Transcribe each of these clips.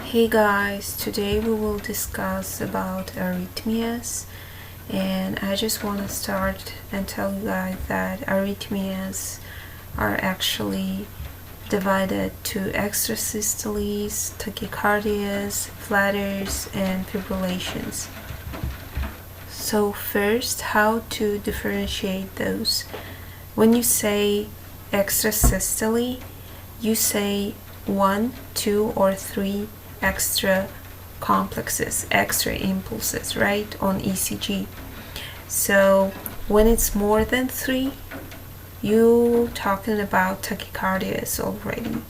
Hey guys, today we will discuss about arrhythmias, and I just want to start and tell you guys that arrhythmias are actually divided to extrasystoles, tachycardias, flutters, and fibrillations. So first, how to differentiate those. When you say extrasystole, you say 1, 2, or 3 extra complexes, extra impulses, right, on ECG. So when it's more than 3, you talking about tachycardias already,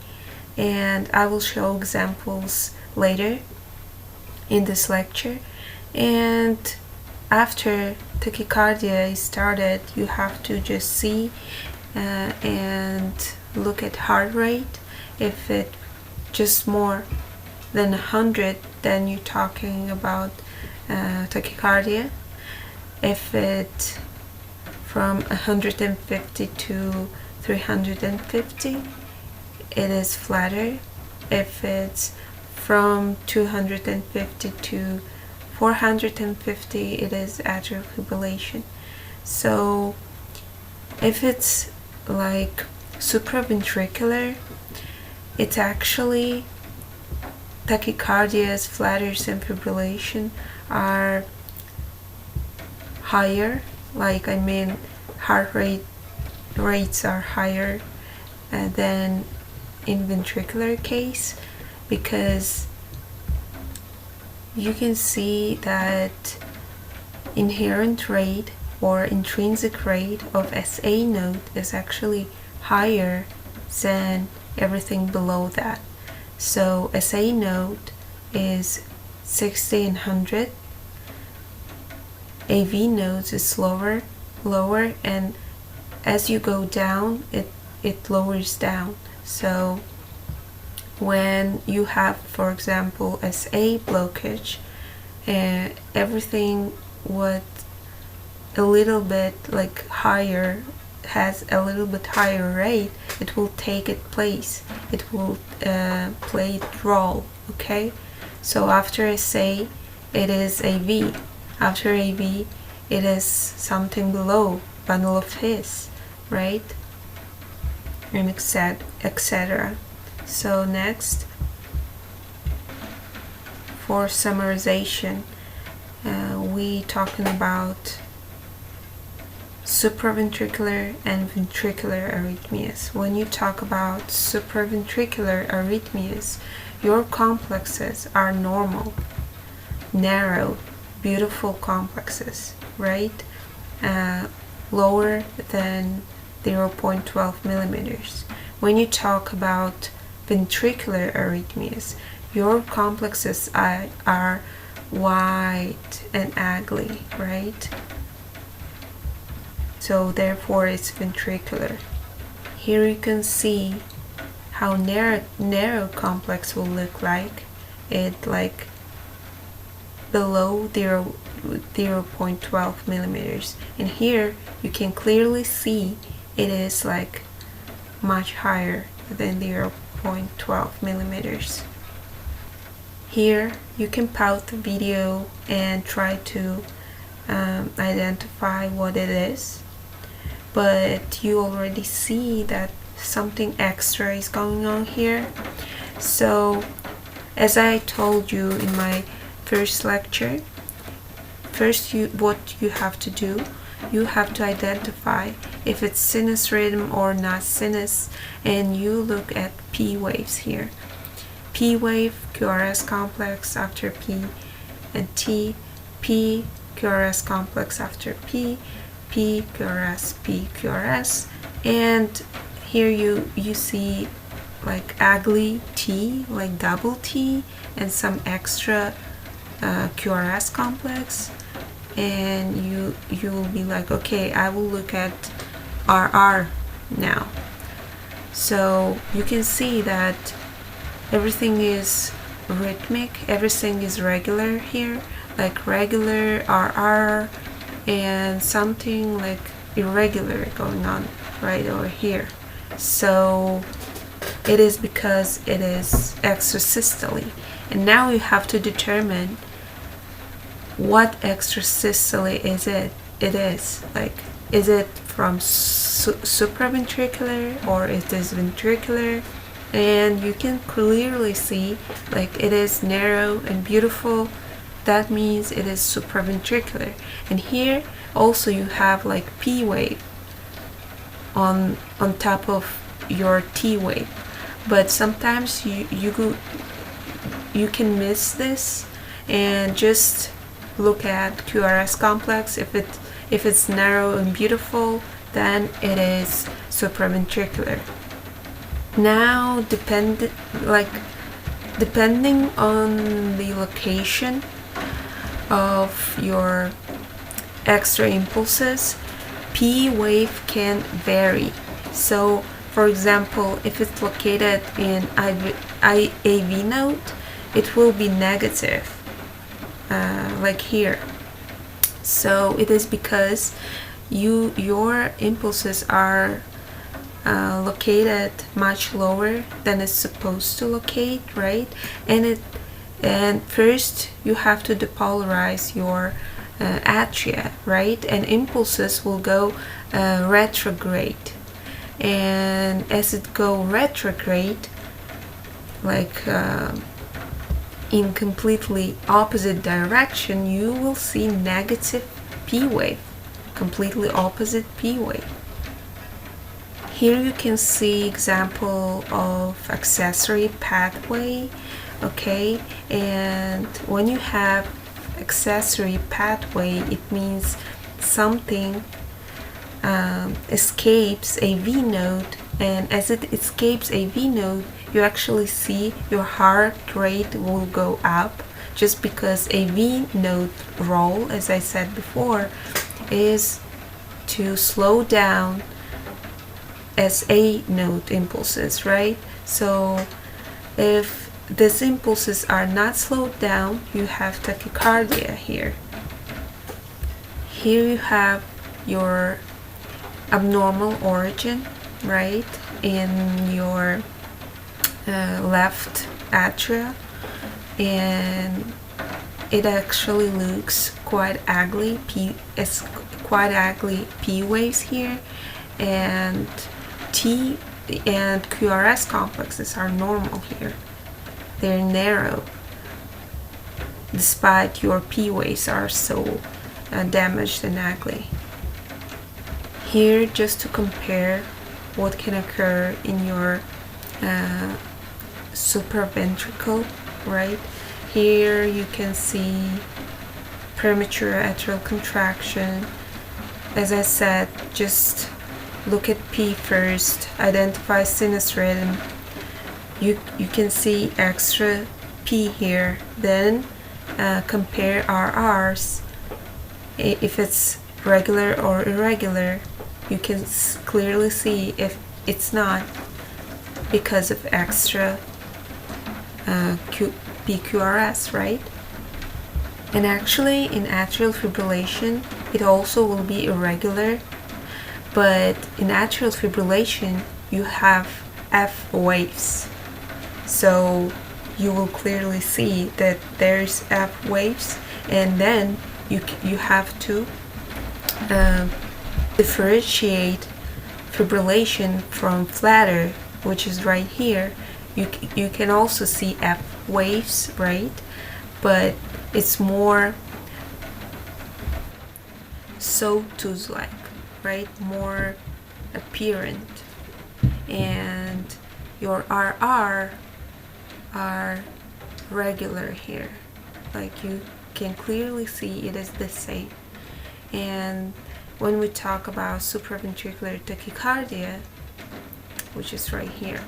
and I will show examples later in this lecture. And after tachycardia is started, you have to just see and look at heart rate. If it just more than 100, then you're talking about tachycardia. If it from 150 to 350, it is flutter. If it's from 250 to 450, it is atrial fibrillation. So if it's like supraventricular, it's actually tachycardias, flutters, and fibrillation are higher. Heart rates are higher than in ventricular case, because you can see that inherent rate or intrinsic rate of SA node is actually higher than everything below that. So SA node is 60 and 100. AV nodes is lower, and as you go down, it lowers down. So when you have, for example, SA blockage, everything with a little bit like higher, has a little bit higher rate, it will take its place. It will play its role. Okay, so after SA, it is AV. After AV, it is something below, bundle of His, right? And etc. So next, for summarization, we talking about supraventricular and ventricular arrhythmias. When you talk about supraventricular arrhythmias, your complexes are normal, narrow, beautiful complexes, right? Lower than 0.12 millimeters. When you talk about ventricular arrhythmias, your complexes are wide and ugly, right? So therefore it's ventricular. Here you can see how narrow complex will look like. It like below 0.12 millimeters, and here you can clearly see it is like much higher than 0.12 millimeters. Here you can pause the video and try to identify what it is, but you already see that something extra is going on here. So as I told you in my first lecture, first what you have to do, you have to identify if it's sinus rhythm or not sinus, and you look at P waves here. P wave, QRS complex after P, and T, P, QRS complex after P, P, QRS, P, QRS, and here you see like ugly T, like double T, and some extra QRS complex, and you will be like, okay, I will look at RR now. So you can see that everything is rhythmic, everything is regular here, like regular RR, and something like irregular going on right over here. So it is because it is extrasystole. And now you have to determine what extrasystole is it is. Like, is it from supraventricular or is this ventricular? And you can clearly see, like, it is narrow and beautiful. That means it is supraventricular. And here also you have like P wave on top of your T wave, but sometimes you can miss this and just look at QRS complex. If it's narrow and beautiful, then it is supraventricular. Now, depending on the location of your extra impulses, P wave can vary. So, for example, if it's located in AV node, it will be negative, like here. So it is because your impulses are located much lower than it's supposed to locate, right? And first you have to depolarize your atria, right? And impulses will go retrograde, and as it go retrograde, like in completely opposite direction, you will see negative P wave, completely opposite P wave. Here you can see example of accessory pathway, okay? And when you have accessory pathway, it means something escapes a V node, and as it escapes a V node, you actually see your heart rate will go up, just because a V node role, as I said before, is to slow down as A node impulses, right? So if these impulses are not slowed down, you have tachycardia here. Here you have your abnormal origin, right, in your left atria, and it actually looks quite ugly. Quite ugly P waves here, and T and QRS complexes are normal here. They're narrow, despite your P waves are so damaged and ugly. Here, just to compare what can occur in your supraventricle, right? Here you can see premature atrial contraction. As I said, just look at P first, identify sinus rhythm. You can see extra P here, then compare RRs. If it's regular or irregular, you can clearly see if it's not because of extra PQRS, right? And actually in atrial fibrillation it also will be irregular, but in atrial fibrillation you have F waves, so you will clearly see that there's F waves, and then you have to differentiate fibrillation from flutter, which is right here. You can also see F waves, right? But it's more sawtooth-like, right? More apparent. And your RR are regular here. Like, you can clearly see it is the same. And when we talk about supraventricular tachycardia, which is right here,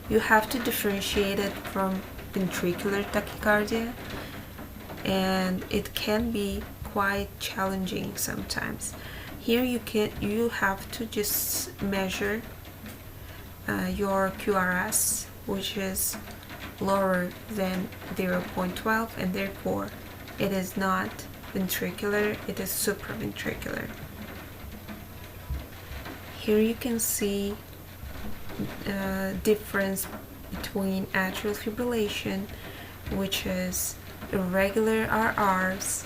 you have to differentiate it from ventricular tachycardia, and it can be quite challenging sometimes. Here you have to just measure your QRS, which is lower than 0.12, and therefore it is not ventricular, it is supraventricular. Here you can see difference between atrial fibrillation which is irregular RRs,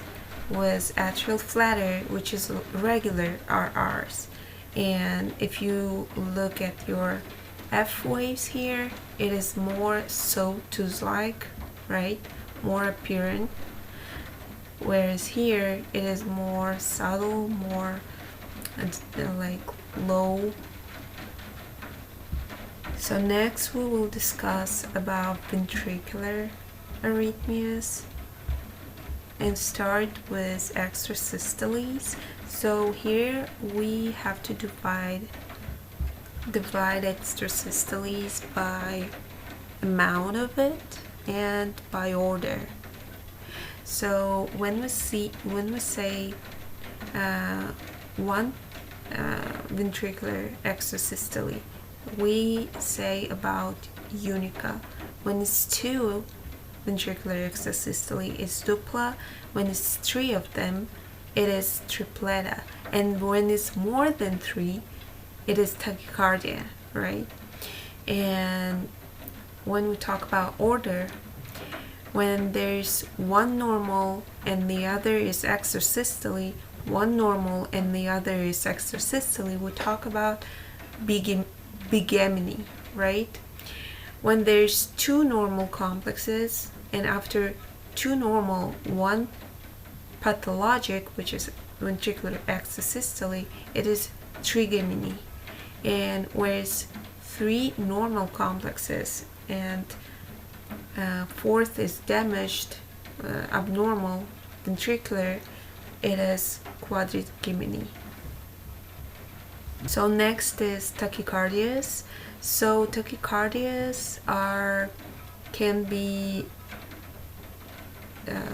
with atrial flutter, which is regular RRs. And if you look at your F waves here, it is more sawtooth-like, right? More apparent. Whereas here, it is more subtle, more like low. So next we will discuss about ventricular arrhythmias and start with extrasystoles. So here we have to divide extrasystoles by amount of it and by order. So when we say one ventricular extrasystole, we say about unica. When it's two ventricular extrasystole, it's dupla. When it's three of them, it is tripleta. And when it's more than three, it is tachycardia, right? And when we talk about order, when there's one normal and the other is extrasystole, one normal and the other is extrasystole, we talk about bigeminy, right? When there's two normal complexes and after two normal, one pathologic, which is ventricular extrasystole, it is trigeminy. And whereas three normal complexes and fourth is damaged, abnormal ventricular, it is quadrigeminy. So next is tachycardias. So tachycardias can be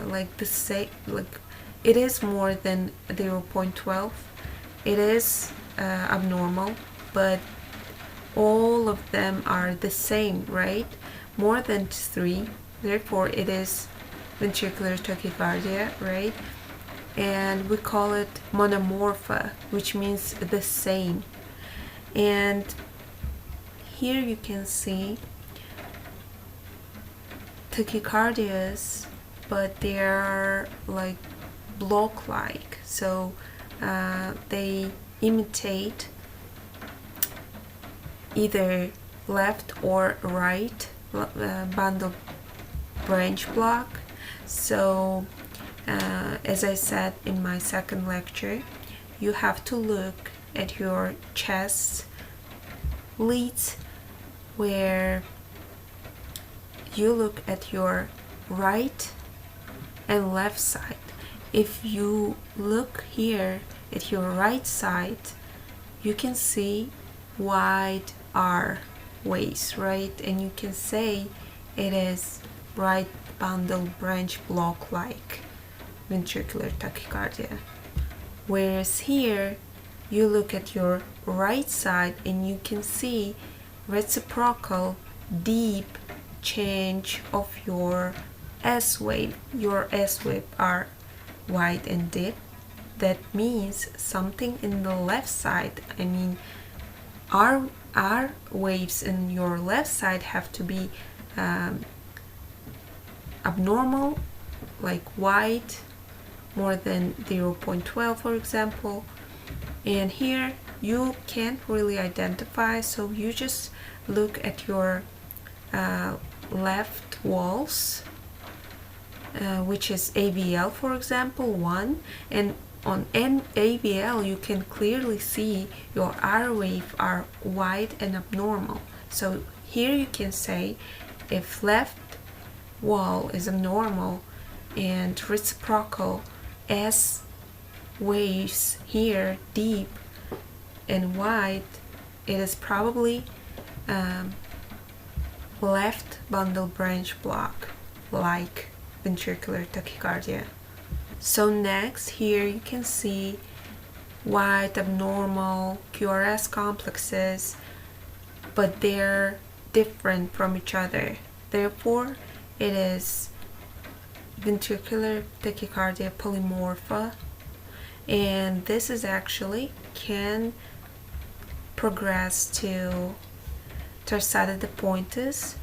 like the same, like it is more than 0.12. It is abnormal, but all of them are the same, right? More than 3, therefore it is ventricular tachycardia, right? And we call it monomorpha, which means the same. And here you can see tachycardias, but they are like block-like, so they imitate either left or right bundle branch block. So as I said in my second lecture, you have to look at your chest leads, where you look at your right and left side. If you look here at your right side, you can see wide R waves, right? And you can say it is right bundle branch block like ventricular tachycardia. Whereas here you look at your right side and you can see reciprocal deep change of your S wave. Your S wave are wide and deep. That means something in the left side, I mean R waves in your left side have to be abnormal, like wide, more than 0.12 for example. And here you can't really identify, so you just look at your left walls, which is AVL for example 1, and on AVL you can clearly see your R wave are wide and abnormal. So here you can say if left wall is abnormal and reciprocal S waves here deep and wide, it is probably left bundle branch block like ventricular tachycardia. So next here you can see wide abnormal QRS complexes, but they're different from each other. Therefore it is ventricular tachycardia polymorpha, and this is actually can progress to torsata de pointes,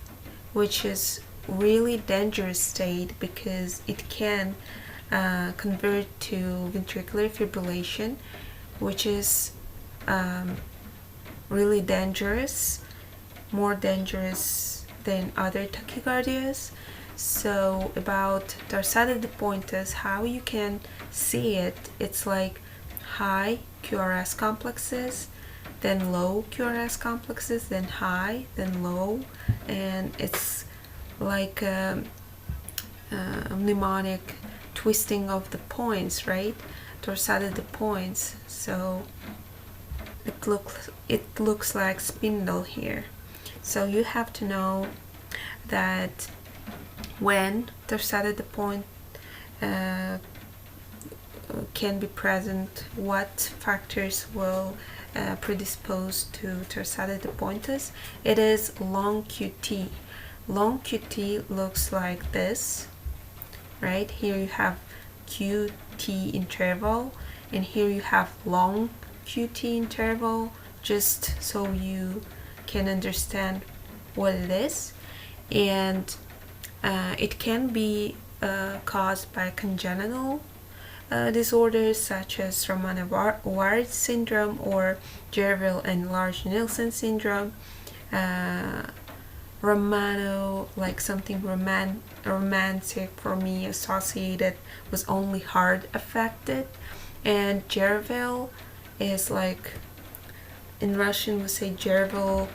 which is really dangerous state because it can convert to ventricular fibrillation, which is really dangerous, more dangerous than other tachycardias. So about torsades de pointes, how you can see it, it's like high QRS complexes, then low QRS complexes, then high, then low, and it's like a mnemonic twisting of the points, right? Torsades de pointes. So it looks like spindle here. So you have to know that when torsades de pointe can be present, what factors will predispose to torsades de pointes. It is long QT. Long QT looks like this, right? Here you have QT interval, and here you have long QT interval, just so you can understand what it is. And it can be caused by congenital disorders such as Romano-Ward syndrome or Gerville and Large-Nielsen syndrome. Romano, like something romantic for me, associated was only heart affected, and Gerville is like, in Russian we say Gerville,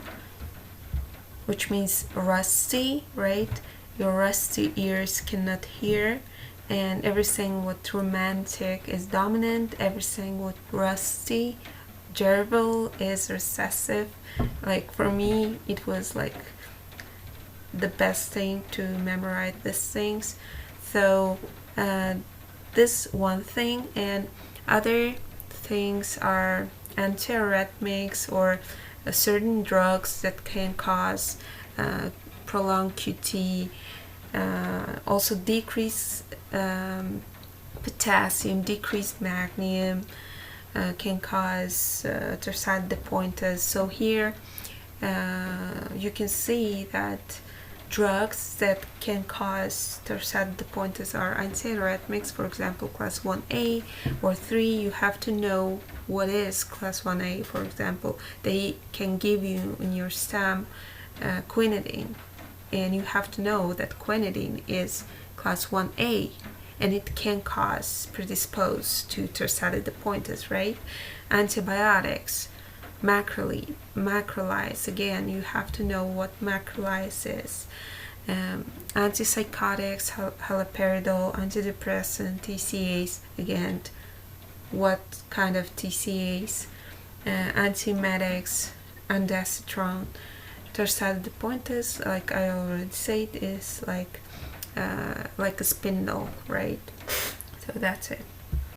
which means rusty, right? Your rusty ears cannot hear, and everything with romantic is dominant, everything with rusty, Gerville is recessive. Like for me, it was like the best thing to memorize these things. So this one thing, and other things are antiarrhythmics or certain drugs that can cause prolonged QT, also decrease potassium, decreased magnesium can cause torsades de pointes. So here you can see that drugs that can cause torsades de pointes are antiarrhythmics, for example class 1A or 3. You have to know what is class 1A, for example. They can give you in your stem quinidine, and you have to know that quinidine is class 1A, and it can predispose to torsades de pointes, right? Antibiotics, macrolides, again, you have to know what macrolides is. Antipsychotics, haloperidol, antidepressant, TCAs, again, what kind of TCAs, antiemetics, ondansetron. Torsades de pointes, like I already said, is like a spindle, right? So that's it.